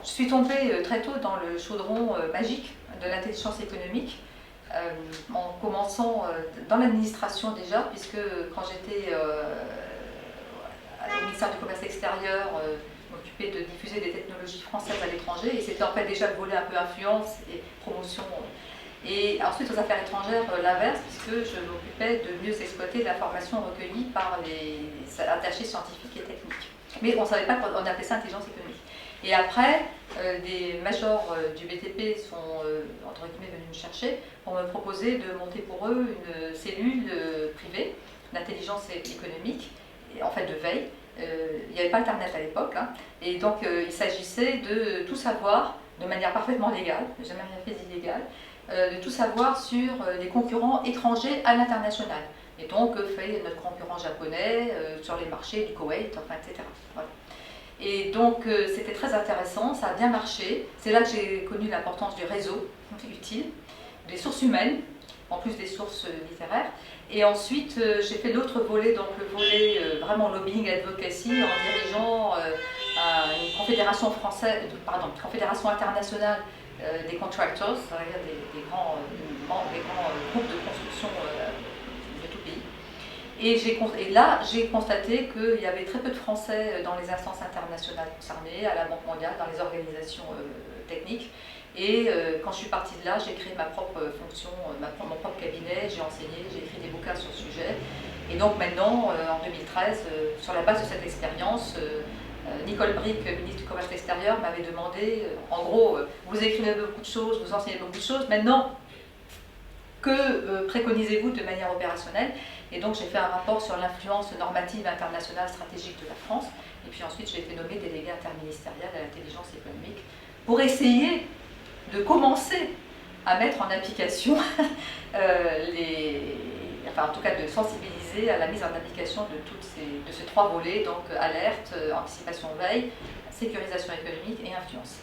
Je suis tombée très tôt dans le chaudron magique de l'intelligence économique, en commençant dans l'administration déjà, puisque quand j'étais au ministère du Commerce extérieur, je m'occupais de diffuser des technologies françaises à l'étranger, et c'était en fait déjà le volet un peu influence et promotion. Et ensuite aux affaires étrangères, l'inverse, puisque je m'occupais de mieux exploiter l'information recueillie par les attachés scientifiques et techniques. Mais on ne savait pas qu'on appelait ça intelligence économique. Et après, des majors du BTP sont entre guillemets venus me chercher pour me proposer de monter pour eux une cellule privée d'intelligence économique, en fait de veille. Il n'y avait pas Internet à l'époque, hein, et donc il s'agissait de tout savoir de manière parfaitement légale, jamais rien fait d'illégal, de tout savoir sur les concurrents étrangers à l'international. Et donc, fait notre concurrent japonais sur les marchés du Koweït, enfin, etc. Voilà. Et donc, c'était très intéressant, ça a bien marché. C'est là que j'ai connu l'importance du réseau utile, des sources humaines, en plus des sources littéraires. Et ensuite, j'ai fait l'autre volet, donc le volet vraiment lobbying advocacy, en dirigeant une confédération française, pardon, une confédération internationale des contractors, c'est-à-dire des grands groupes de construction de tout pays. Et là, j'ai constaté qu'il y avait très peu de Français dans les instances internationales concernées, à la Banque mondiale, dans les organisations techniques. Et quand je suis partie de là, j'ai créé ma propre fonction, mon propre cabinet, j'ai enseigné, j'ai écrit des bouquins sur le sujet. Et donc maintenant, en 2013, sur la base de cette expérience, Nicole Bricq, ministre du Commerce extérieur, m'avait demandé, en gros, vous écrivez beaucoup de choses, vous enseignez beaucoup de choses, maintenant, que préconisez-vous de manière opérationnelle? Et donc j'ai fait un rapport sur l'influence normative internationale stratégique de la France, et puis ensuite j'ai été nommée déléguée interministérielle à l'intelligence économique pour essayer de commencer à mettre en application enfin en tout cas de sensibiliser à la mise en application de ces trois volets, donc alerte, anticipation veille, sécurisation économique et influence.